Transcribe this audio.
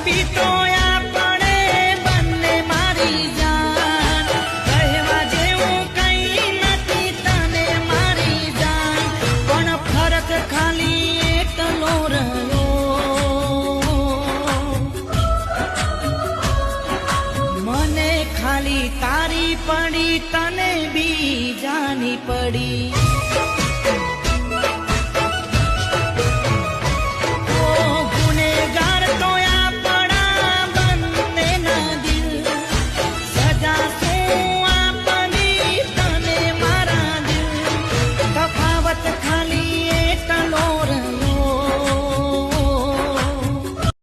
બી તો આપણે બંને મારી જાન કહેવા જેવું કઈ નથી તને મારી જાન પણ ફરક ખાલી એકલો રહ્યો મને ખાલી તારી પડી તને બીજાની પડી